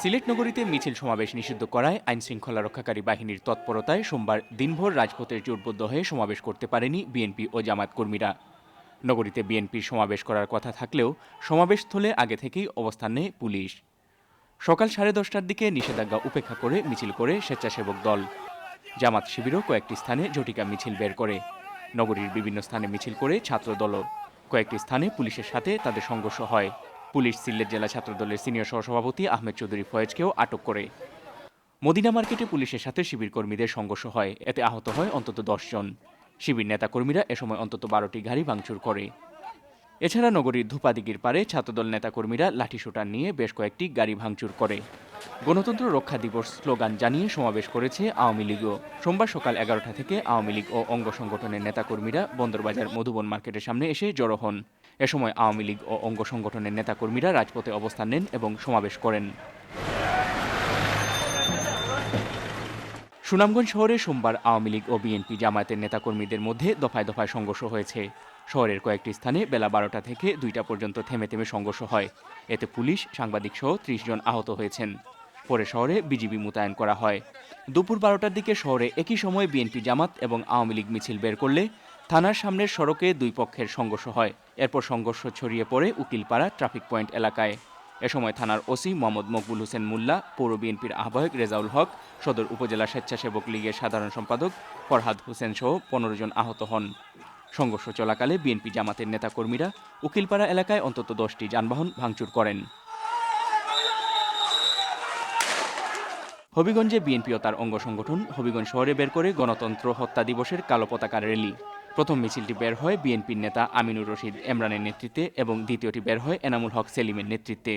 সিলেট নগরীতে মিছিল সমাবেশ নিষিদ্ধ করায় আইনশৃঙ্খলা রক্ষাকারী বাহিনীর তৎপরতায় সোমবার দিনভর রাজপথের জোটবদ্ধ হয়ে সমাবেশ করতে পারেনি বিএনপি ও জামায়াত কর্মীরা। নগরীতে বিএনপির সমাবেশ করার কথা থাকলেও সমাবেশস্থলে আগে থেকেই অবস্থান নেয় পুলিশ। সকাল 10:30টার দিকে নিষেধাজ্ঞা উপেক্ষা করে মিছিল করে স্বেচ্ছাসেবক দল। জামাত শিবিরও কয়েকটি স্থানে ঝটিকা মিছিল বের করে। নগরীর বিভিন্ন স্থানে মিছিল করে ছাত্রদলও। কয়েকটি স্থানে পুলিশের সাথে তাদের সংঘর্ষ হয়। পুলিশ সিলেট জেলা ছাত্রদলের সিনিয়র সহসভাপতি আহমেদ চৌধুরী ফয়েজকেও আটক করে। মদিনা মার্কেটে পুলিশের সাথে শিবির কর্মীদের সংঘর্ষ হয়, এতে আহত হয় অন্তত 10 জন। শিবির নেতাকর্মীরা এ সময় অন্তত 12টি গাড়ি ভাঙচুর করে। এছাড়া নগরীর ধূপাদিগির পারে ছাত্রদল নেতাকর্মীরা লাঠিসোঁটা নিয়ে বেশ কয়েকটি গাড়ি ভাঙচুর করে। গণতন্ত্র রক্ষা দিবস স্লোগান জানিয়ে সমাবেশ করেছে আওয়ামী লীগও। সোমবার সকাল 11টা থেকে আওয়ামী লীগ ও অঙ্গ সংগঠনের নেতাকর্মীরা বন্দরবাজার মধুবন মার্কেটের সামনে এসে জড়ো হন। এ সময় আওয়ামী লীগ ও অঙ্গ সংগঠনের নেতাকর্মীরা রাজপথে অবস্থান নেন এবং সমাবেশ করেন। সুনামগঞ্জ শহরে সোমবার আওয়ামী লীগ ও বিএনপি জামায়াতের নেতাকর্মীদের মধ্যে দফায় দফায় সংঘর্ষ হয়েছে। শহরের কয়েকটি স্থানে বেলা 12টা থেকে 2টা পর্যন্ত থেমে থেমে সংঘর্ষ হয়। এতে পুলিশ, সাংবাদিক সহ 30 জন আহত হয়েছেন। পরে শহরে বিজিবি মোতায়েন করা হয়। দুপুর 12টার দিকে শহরে একই সময়ে বিএনপি জামাত এবং আওয়ামী লীগ মিছিল বের করলে থানার সামনের সড়কে দুই পক্ষের সংঘর্ষ হয়। এরপর সংঘর্ষ ছড়িয়ে পড়ে উকিলপাড়া ট্রাফিক পয়েন্ট এলাকায়। এ সময় থানার ওসি মোহাম্মদ মকবুল হোসেন মোল্লা, পৌর বিএনপির আহ্বায়ক রেজাউল হক, সদর উপজেলা স্বেচ্ছাসেবক লীগের সাধারণ সম্পাদক ফরহাদ হোসেন সহ 15 জন আহত হন। সংঘর্ষ চলাকালে বিএনপি জামাতের নেতাকর্মীরা উকিলপাড়া এলাকায় অন্তত 10টি যানবাহন ভাঙচুর করেন। হবিগঞ্জে বিএনপি ও তার অঙ্গ সংগঠন হবিগঞ্জ শহরে বের করে গণতন্ত্র হত্যা দিবসের কালো পতাকা র্যালি। প্রথম মিছিলটি বের হয় বিএনপির নেতা আমিনুর রশিদ এমরানের নেতৃত্বে এবং দ্বিতীয়টি বের হয় এনামুল হক সেলিমের নেতৃত্বে।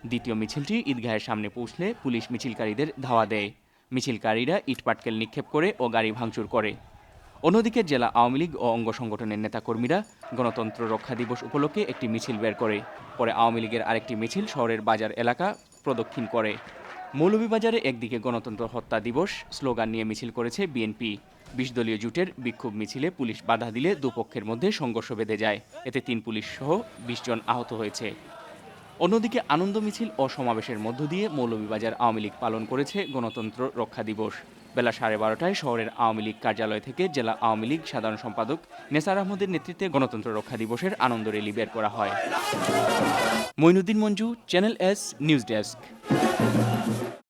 দ্বিতীয় মিছিলটি ঈদগাহের সামনে পৌঁছলে পুলিশ মিছিলকারীদের ধাওয়া দেয়। মিছিলকারীরা ইটপাটকেল নিক্ষেপ করে ও গাড়ি ভাঙচুর করে। অন্যদিকে জেলা আওয়ামী লীগ ও অঙ্গ সংগঠনের নেতাকর্মীরা গণতন্ত্র রক্ষা দিবস উপলক্ষে একটি মিছিল বের করে। পরে আওয়ামী লীগের আরেকটি মিছিল শহরের বাজার এলাকা প্রদক্ষিণ করে। মৌলভীবাজারে একদিকে গণতন্ত্র হত্যা দিবস স্লোগান নিয়ে মিছিল করেছে বিএনপি। 20 দলীয় জোটের বিক্ষোভ মিছিলে পুলিশ বাধা দিলে দুপক্ষের মধ্যে সংঘর্ষ বেঁধে যায়। এতে 3 পুলিশ সহ 20 জন আহত হয়েছে। অন্যদিকে আনন্দ মিছিল ও সমাবেশের মধ্য দিয়ে মৌলভীবাজার আওয়ামী লীগ পালন করেছে গণতন্ত্র রক্ষা দিবস। বেলা 12:30টায় শহরের আওয়ামী লীগ কার্যালয় থেকে জেলা আওয়ামী লীগ সাধারণ সম্পাদক নেসার আহমদের নেতৃত্বে গণতন্ত্র রক্ষা দিবসের আনন্দ র্যালি বের করা হয়। Moinuddin Manju, channel S news desk.